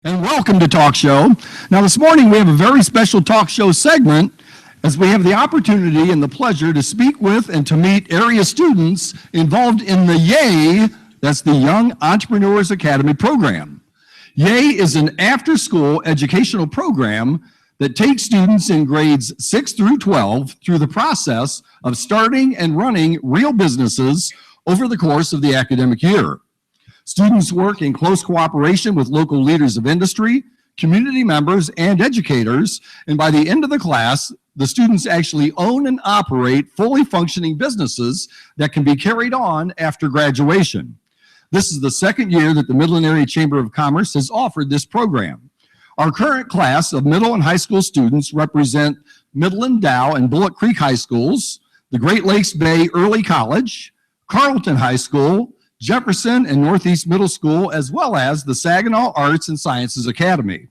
And welcome to Talk Show. Now this morning we have a very special talk show segment as we have the opportunity and the pleasure to speak with and to meet area students involved in the YAY, that's the Young Entrepreneurs Academy program. YAY is an after-school educational program that takes students in grades 6 through 12 through the process of starting and running real businesses over the course of the academic year. Students work in close cooperation with local leaders of industry, community members, and educators, and by the end of the class, the students actually own and operate fully functioning businesses that can be carried on after graduation. This is the second year that the Midland Area Chamber of Commerce has offered this program. Our current class of middle and high school students represent Midland, Dow, and Bullock Creek High Schools, the Great Lakes Bay Early College, Carrollton High School, Jefferson and Northeast Middle School, as well as the Saginaw Arts and Sciences Academy.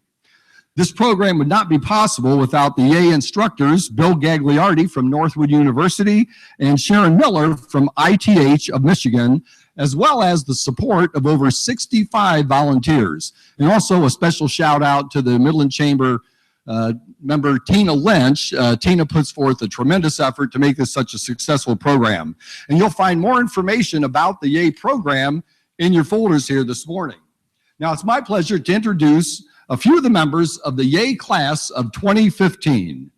This program would not be possible without the YAY instructors, Bill Gagliardi from Northwood University and Sharon Miller from ITH of Michigan, as well as the support of over 65 volunteers. And also a special shout out to the Midland Chamber member Tina Lynch. Tina puts forth a tremendous effort to make this such a successful program. And you'll find more information about the YAY program in your folders here this morning. Now it's my pleasure to introduce a few of the members of the YAY class of 2015.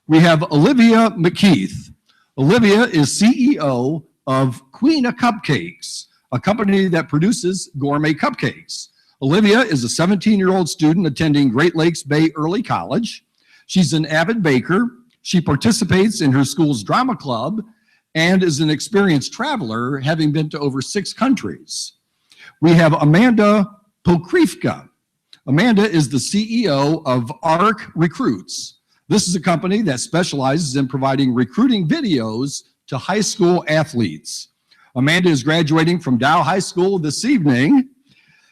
We have Olivia McKeith. Olivia is CEO of Queen of Cupcakes, a company that produces gourmet cupcakes. Olivia is a 17-year-old student attending Great Lakes Bay Early College. She's an avid baker. She participates in her school's drama club and is an experienced traveler, having been to over 6 countries. We have Amanda Pokrivka. Amanda is the CEO of ARC Recruits. This is a company that specializes in providing recruiting videos to high school athletes. Amanda is graduating from Dow High School this evening.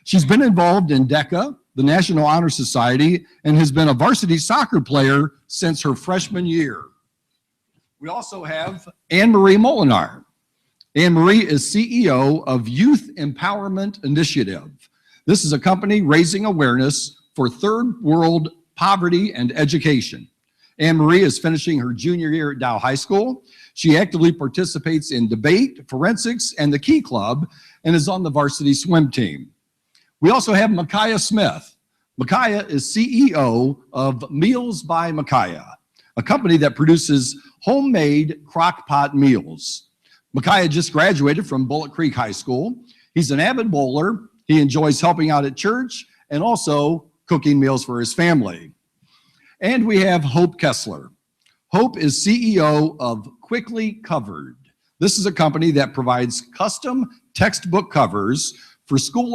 She's been involved in DECA, the National Honor Society, and has been a varsity soccer player since her freshman year. We also have Anne-Marie Molinar. Anne-Marie is CEO of Youth Empowerment Initiative. This is a company raising awareness for third world poverty and education. Anne-Marie is finishing her junior year at Dow High School. She actively participates in debate, forensics, and the Key Club, and is on the varsity swim team. We also have Micaiah Smith. Micaiah is CEO of Meals by Micaiah, a company that produces homemade crock pot meals. Micaiah just graduated from Bullock Creek High School. He's an avid bowler. He enjoys helping out at church and also cooking meals for his family. And we have Hope Kessler. Hope is CEO of Quickly Covered. This is a company that provides custom textbook covers for school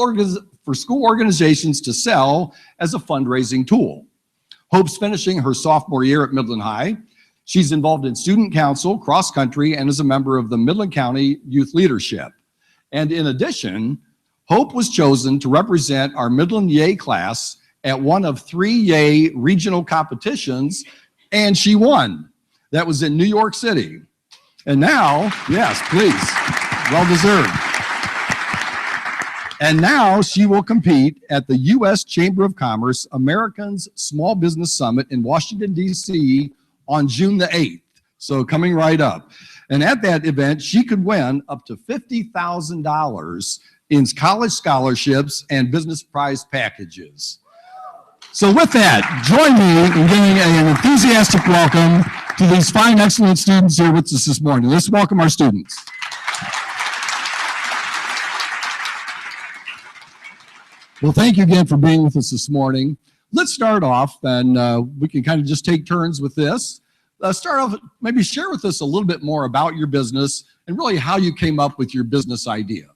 organizations to sell as a fundraising tool. Hope's finishing her sophomore year at Midland High. She's involved in student council, cross country, and is a member of the Midland County Youth Leadership. And in addition, Hope was chosen to represent our Midland YAY class at one of 3 YAY regional competitions, and she won. That was in New York City. And now, yes, please, well deserved. And now she will compete at the U.S. Chamber of Commerce Americans Small Business Summit in Washington, D.C. on June the 8th. So coming right up. And at that event, she could win up to $50,000 in college scholarships and business prize packages. So with that, join me in giving an enthusiastic welcome to these fine, excellent students here with us this morning. Let's welcome our students. Well, thank you again for being with us this morning. Let's start off, and we can kind of just take turns with this. Start off, maybe share with us a little bit more about your business and really how you came up with your business idea.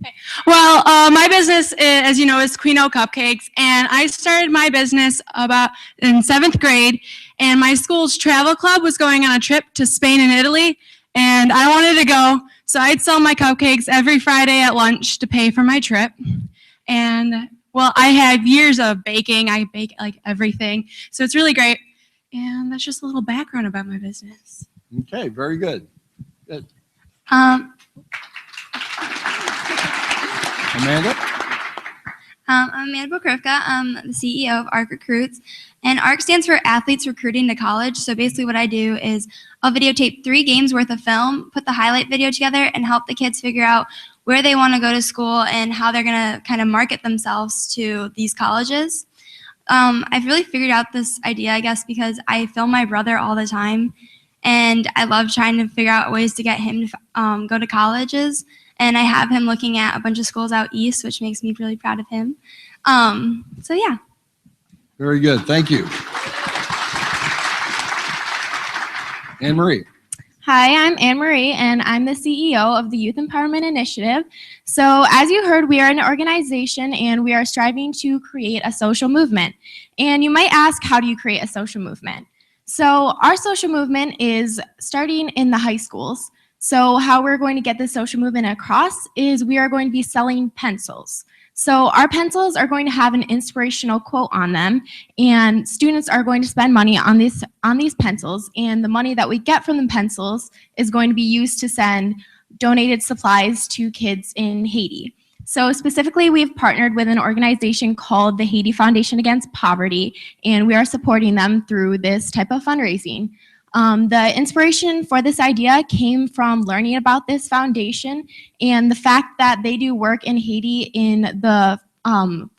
Okay. Well, my business, as you know, is Queen of Cupcakes, and I started my business about in 7th grade, and my school's travel club was going on a trip to Spain and Italy, and I wanted to go, so I'd sell my cupcakes every Friday at lunch to pay for my trip. And well, I have years of baking. I bake like everything, so it's really great. And that's just a little background about my business. Okay, very good. Good. Amanda? I'm Amanda Bokrivka. I'm the CEO of ARC Recruits, and ARC stands for Athletes Recruiting to College. So basically what I do is I'll videotape 3 games worth of film, put the highlight video together, and help the kids figure out where they want to go to school and how they're going to kind of market themselves to these colleges. I've really figured out this idea, I guess, because I film my brother all the time, and I love trying to figure out ways to get him to go to colleges. And I have him looking at a bunch of schools out east, which makes me really proud of him. So yeah. Very good. Thank you. Anne Marie. Hi, I'm Anne Marie, and I'm the CEO of the Youth Empowerment Initiative. So as you heard, we are an organization, and we are striving to create a social movement. And you might ask, how do you create a social movement? So our social movement is starting in the high schools. So how we're going to get this social movement across is we are going to be selling pencils. So our pencils are going to have an inspirational quote on them, and students are going to spend money on these pencils, and the money that we get from the pencils is going to be used to send donated supplies to kids in Haiti. So specifically, we've partnered with an organization called the Haiti Foundation Against Poverty, and we are supporting them through this type of fundraising. The inspiration for this idea came from learning about this foundation and the fact that they do work in Haiti in the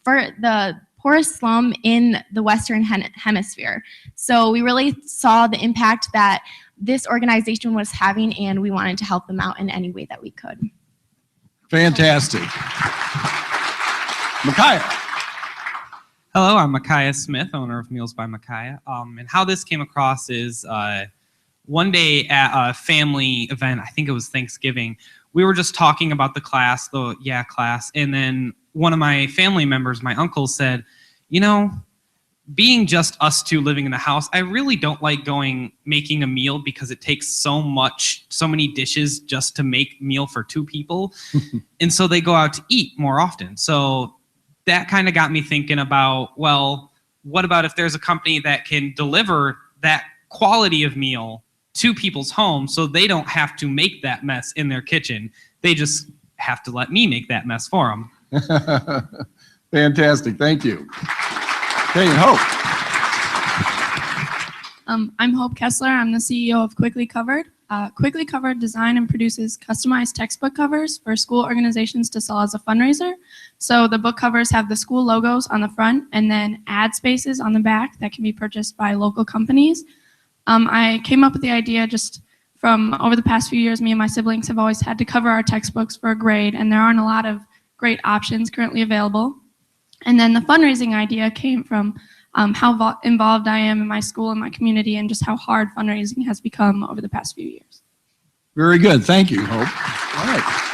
for the poorest slum in the Western Hemisphere. So we really saw the impact that this organization was having, and we wanted to help them out in any way that we could. Fantastic. Micaiah. Hello, I'm Micaiah Smith, owner of Meals by Micaiah. And how this came across is one day at a family event, I think it was Thanksgiving, we were just talking about the class, and then one of my family members, my uncle, said, you know, being just us two living in the house, I really don't like making a meal because it takes so many dishes just to make a meal for 2 people. And so they go out to eat more often. So that kind of got me thinking about, well, what about if there's a company that can deliver that quality of meal to people's homes so they don't have to make that mess in their kitchen. They just have to let me make that mess for them. Fantastic. Thank you. Okay, Hope. I'm Hope Kessler. I'm the CEO of Quickly Covered. Quickly Covered designs and produces customized textbook covers for school organizations to sell as a fundraiser. So the book covers have the school logos on the front and then ad spaces on the back that can be purchased by local companies. I came up with the idea just from over the past few years. Me and my siblings have always had to cover our textbooks for a grade, and there aren't a lot of great options currently available. And then the fundraising idea came from how involved I am in my school and my community, and just how hard fundraising has become over the past few years. Very good. Thank you, Hope. All right.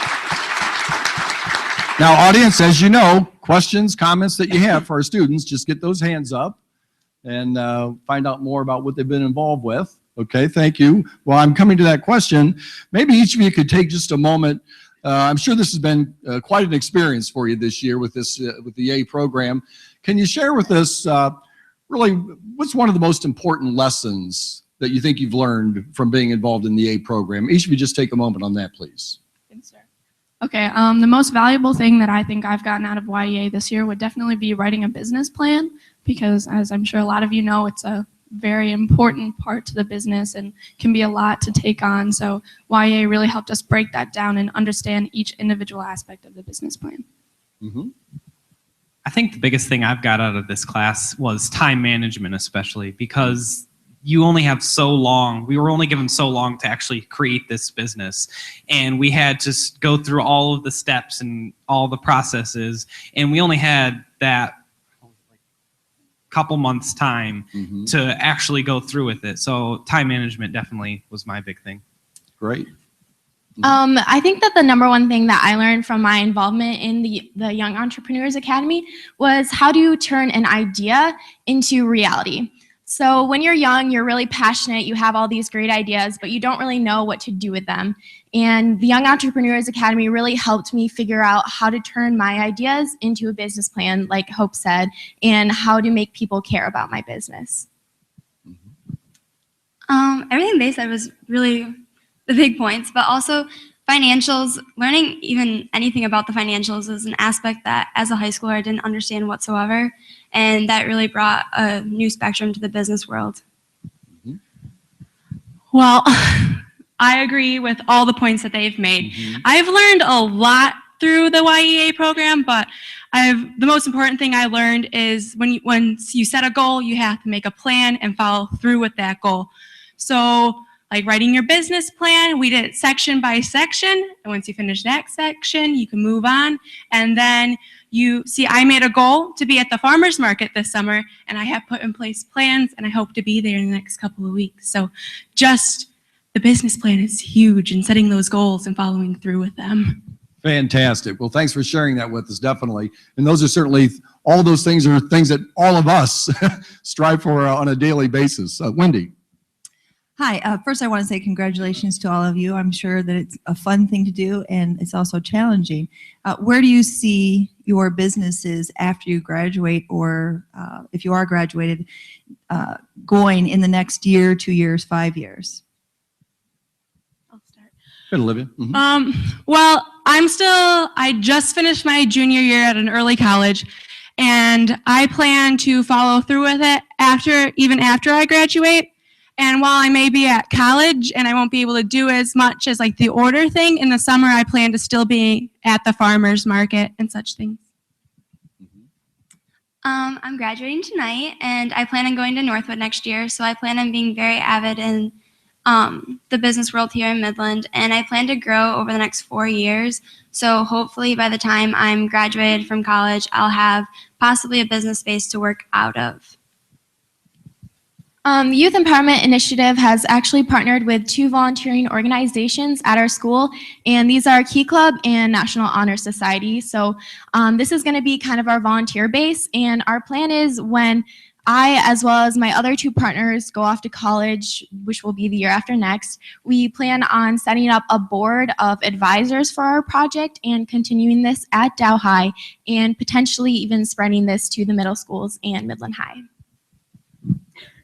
Now, audience, as you know, questions, comments that you have for our students, just get those hands up and find out more about what they've been involved with. Okay, thank you. Well, I'm coming to that question. Maybe each of you could take just a moment. I'm sure this has been quite an experience for you this year with this with the YAY program. Can you share with us really what's one of the most important lessons that you think you've learned from being involved in the YAY program? Each of you just take a moment on that, please. Thanks, sir. Okay, the most valuable thing that I think I've gotten out of YEA this year would definitely be writing a business plan, because as I'm sure a lot of you know, it's a very important part to the business and can be a lot to take on. So YEA really helped us break that down and understand each individual aspect of the business plan. Mm-hmm. I think the biggest thing I've got out of this class was time management, especially because you only have so long. We were only given so long to actually create this business, and we had to go through all of the steps and all the processes, and we only had that couple months time to actually go through with it. So time management definitely was my big thing. Great. I think that the number one thing that I learned from my involvement in the Young Entrepreneurs Academy was how to turn an idea into reality. So when you're young, you're really passionate, you have all these great ideas, but you don't really know what to do with them. And the Young Entrepreneurs Academy really helped me figure out how to turn my ideas into a business plan, like Hope said, and how to make people care about my business. Everything they said was really the big points, but also Financials, learning even anything about the financials is an aspect that as a high schooler I didn't understand whatsoever, and that really brought a new spectrum to the business world. Well, I agree with all the points that they've made. I've learned a lot through the YEA program, but the most important thing I learned is once you set a goal, you have to make a plan and follow through with that goal. So like writing your business plan, we did it section by section, and once you finish that section, you can move on. And then I made a goal to be at the farmer's market this summer, and I have put in place plans, and I hope to be there in the next couple of weeks. So just the business plan is huge, and setting those goals and following through with them. Fantastic. Well, thanks for sharing that with us, definitely. And those are certainly, all those things are things that all of us strive for on a daily basis. Wendy. Hi, first I want to say congratulations to all of you. I'm sure that it's a fun thing to do and it's also challenging. Where do you see your businesses after you graduate, or if you are graduated, going in the next year, 2 years, 5 years? I'll start. Good, Olivia. Well, I just finished my junior year at an early college, and I plan to follow through with it even after I graduate. And while I may be at college and I won't be able to do as much as like the order thing, in the summer I plan to still be at the farmer's market and such things. I'm graduating tonight, and I plan on going to Northwood next year, so I plan on being very avid in the business world here in Midland, and I plan to grow over the next 4 years. So hopefully by the time I'm graduated from college, I'll have possibly a business space to work out of. The Youth Empowerment Initiative has actually partnered with 2 volunteering organizations at our school, and these are Key Club and National Honor Society. So this is going to be kind of our volunteer base, and our plan is when I, as well as my other 2 partners, go off to college, which will be the year after next, we plan on setting up a board of advisors for our project and continuing this at Dow High, and potentially even spreading this to the middle schools and Midland High.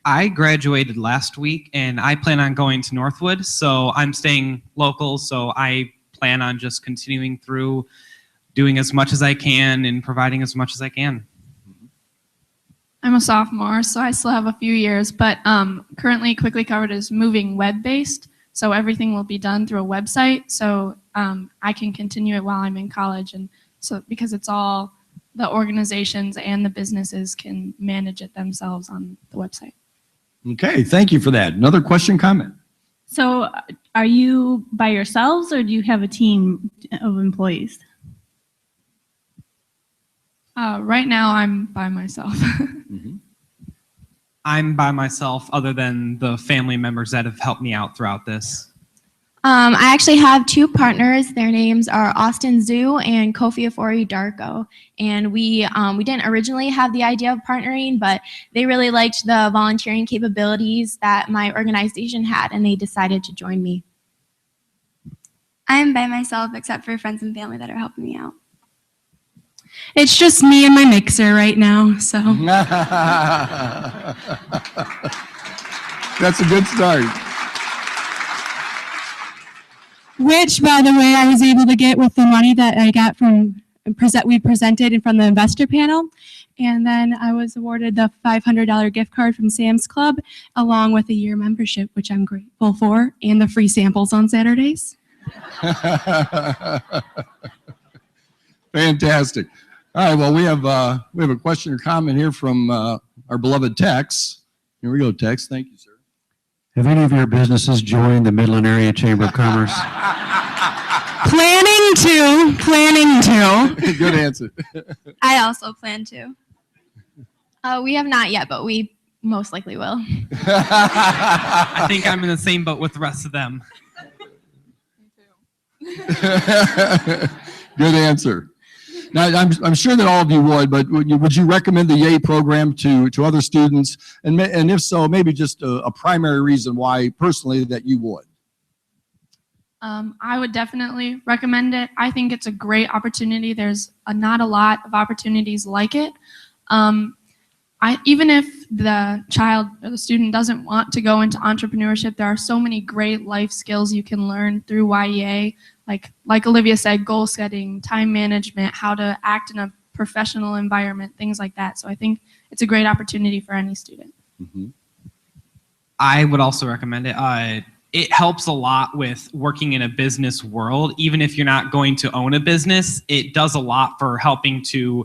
I graduated last week, and I plan on going to Northwood, so I'm staying local, so I plan on just continuing through, doing as much as I can and providing as much as I can. I'm a sophomore, so I still have a few years, but currently Quickly Covered is moving web-based, so everything will be done through a website, so I can continue it while I'm in college, and so because it's all the organizations and the businesses can manage it themselves on the website. Okay, thank you for that. Another question, comment? So are you by yourselves, or do you have a team of employees? Right now, I'm by myself. I'm by myself, other than the family members that have helped me out throughout this. I actually have 2 partners. Their names are Austin Zhu and Kofi Afori Darko. And we didn't originally have the idea of partnering, but they really liked the volunteering capabilities that my organization had, and they decided to join me. I'm by myself except for friends and family that are helping me out. It's just me and my mixer right now, so. That's a good start. Which, by the way, I was able to get with the money that I got from we presented from the investor panel. And then I was awarded the $500 gift card from Sam's Club, along with a year membership, which I'm grateful for, and the free samples on Saturdays. Fantastic. All right, well, we have a question or comment here from our beloved Tex. Here we go, Tex. Thank you, sir. Have any of your businesses joined the Midland Area Chamber of Commerce? Planning to. Good answer. I also plan to. We have not yet, but we most likely will. I think I'm in the same boat with the rest of them. Good answer. Now, I'm sure that all of you would, but would you recommend the YEA program to other students? And if so, maybe just a primary reason why personally that you would. I would definitely recommend it. I think it's a great opportunity. There's not a lot of opportunities like it. even if the child or the student doesn't want to go into entrepreneurship, there are so many great life skills you can learn through YEA, like Olivia said, goal setting, time management, how to act in a professional environment, things like that. So I think it's a great opportunity for any student. Mm-hmm. I would also recommend it. It helps a lot with working in a business world. Even if you're not going to own a business, it does a lot for helping to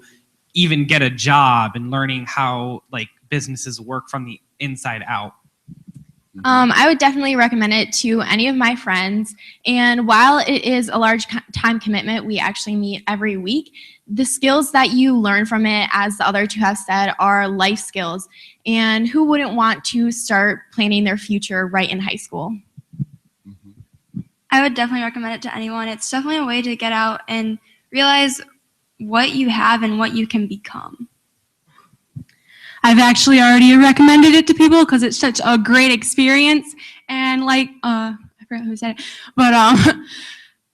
even get a job and learning how like businesses work from the inside out. I would definitely recommend it to any of my friends. And while it is a large time commitment, we actually meet every week. The skills that you learn from it, as the other two have said, are life skills. And who wouldn't want to start planning their future right in high school? I would definitely recommend it to anyone. It's definitely a way to get out and realize what you have and what you can become. I've actually already recommended it to people because it's such a great experience. And like, I forgot who said it, but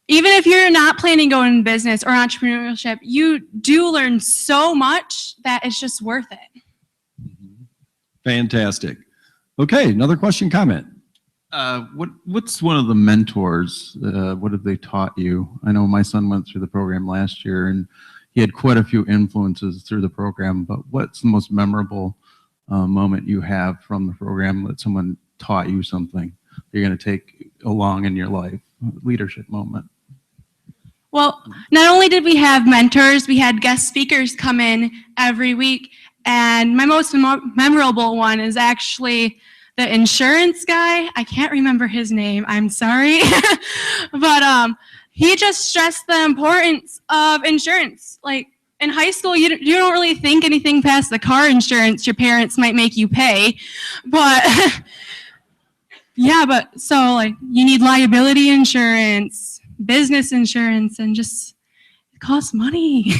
even if you're not planning going in business or entrepreneurship, you do learn so much that it's just worth it. Fantastic. Okay, another question, comment. What's one of the mentors? What have they taught you? I know my son went through the program last year, and he had quite a few influences through the program, but what's the most memorable moment you have from the program that someone taught you something you're going to take along in your life, leadership moment? Well, not only did we have mentors, we had guest speakers come in every week, and my most memorable one is actually the insurance guy. I can't remember his name, I'm sorry, but he just stressed the importance of insurance. Like in high school, you don't really think anything past the car insurance your parents might make you pay, but yeah, but so like you need liability insurance, business insurance, and just it costs money.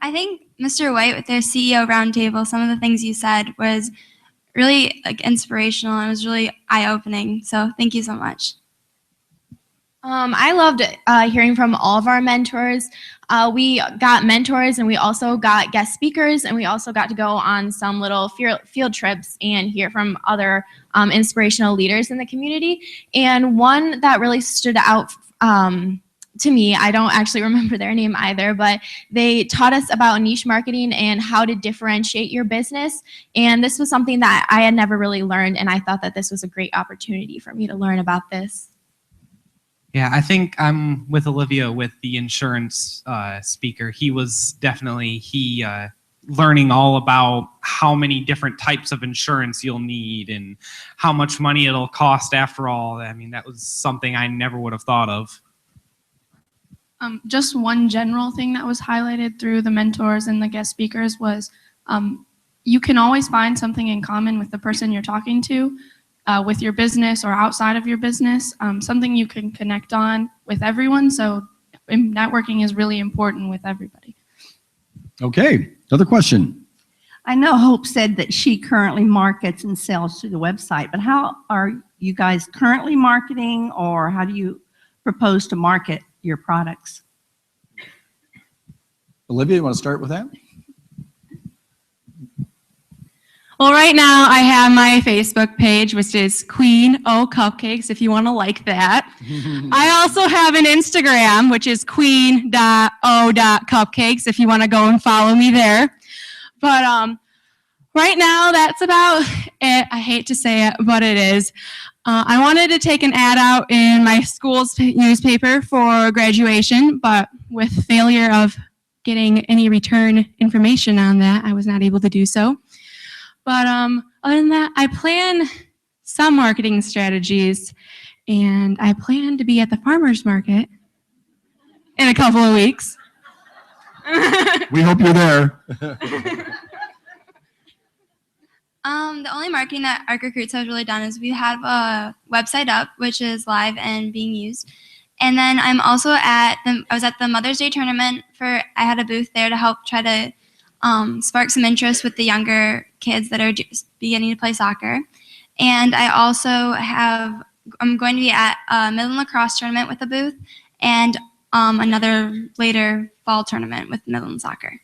I think Mr. White with their CEO roundtable, some of the things you said was really like inspirational and it was really eye-opening. So thank you so much. I loved hearing from all of our mentors. We got mentors and we also got guest speakers, and we also got to go on some little field trips and hear from other inspirational leaders in the community. And one that really stood out to me, I don't actually remember their name either, but they taught us about niche marketing and how to differentiate your business. And this was something that I had never really learned, and I thought that this was a great opportunity for me to learn about this. Yeah, I think I'm with Olivia with the insurance speaker. He was definitely, learning all about how many different types of insurance you'll need and how much money it'll cost after all. I mean, that was something I never would have thought of. Just one general thing that was highlighted through the mentors and the guest speakers was you can always find something in common with the person you're talking to, with your business or outside of your business, something you can connect on with everyone. So networking is really important with everybody. Okay, another question. I know Hope said that she currently markets and sells through the website, but how are you guys currently marketing, or how do you propose to market your products? Olivia, you want to start with that? Well, right now I have my Facebook page, which is Queen O Cupcakes, if you want to like that. I also have an Instagram, which is queen.o.cupcakes, if you want to go and follow me there. But right now, that's about it. I hate to say it, but it is. I wanted to take an ad out in my school's newspaper for graduation, but with failure of getting any return information on that, I was not able to do so. But other than that, I plan some marketing strategies, and I plan to be at the farmer's market in a couple of weeks. We hope you're there. The only marketing that Arc Recruits has really done is we have a website up, which is live and being used. And then I'm also I was at the Mother's Day tournament I had a booth there to help try to spark some interest with the younger kids that are just beginning to play soccer. And I also I'm going to be at a Midland lacrosse tournament with a booth and another later fall tournament with Midland soccer.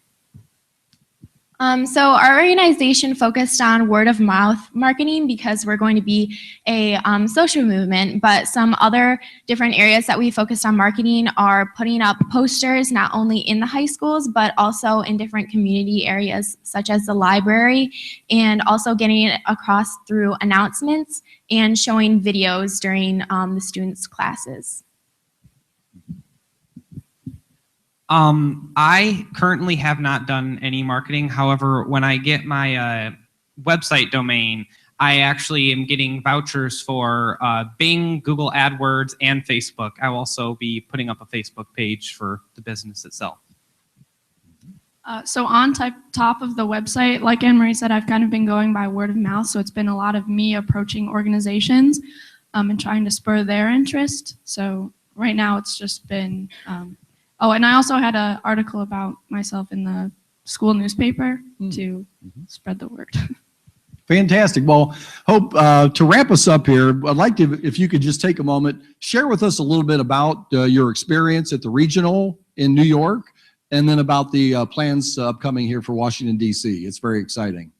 So our organization focused on word of mouth marketing because we're going to be a social movement, but some other different areas that we focused on marketing are putting up posters not only in the high schools, but also in different community areas such as the library, and also getting it across through announcements and showing videos during the students' classes. I currently have not done any marketing. However, when I get my website domain, I actually am getting vouchers for Bing, Google AdWords, and Facebook. I will also be putting up a Facebook page for the business itself. So on top of the website, like Anne-Marie said, I've kind of been going by word of mouth. So it's been a lot of me approaching organizations and trying to spur their interest. So right now it's just been... Oh, and I also had an article about myself in the school newspaper to spread the word. Fantastic. Well, Hope, to wrap us up here, I'd like to, if you could just take a moment, share with us a little bit about your experience at the regional in New York, and then about the plans upcoming here for Washington, D.C. It's very exciting.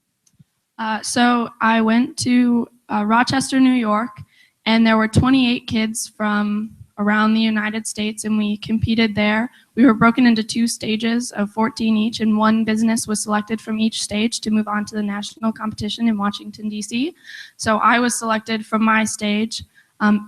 So I went to Rochester, New York, and there were 28 kids from around the United States, and we competed there. We were broken into 2 stages of 14 each, and 1 business was selected from each stage to move on to the national competition in Washington, D.C. So I was selected from my stage.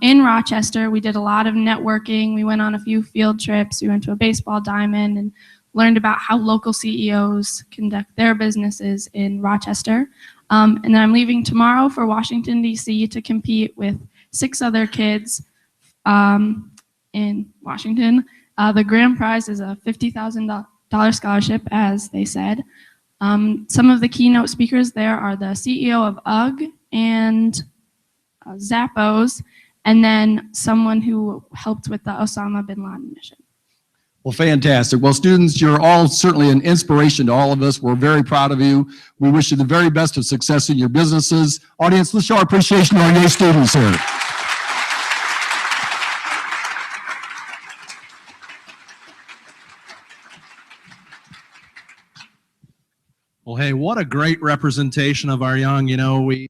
In Rochester, we did a lot of networking. We went on a few field trips. We went to a baseball diamond and learned about how local CEOs conduct their businesses in Rochester. And then I'm leaving tomorrow for Washington, D.C. to compete with 6 other kids in Washington. The grand prize is a $50,000 scholarship, as they said. Some of the keynote speakers there are the CEO of UGG and Zappos, and then someone who helped with the Osama bin Laden mission. Well, fantastic. Well, students, you're all certainly an inspiration to all of us. We're very proud of you. We wish you the very best of success in your businesses. Audience, let's show our appreciation to our Yale students here. Well, hey, what a great representation of our young, we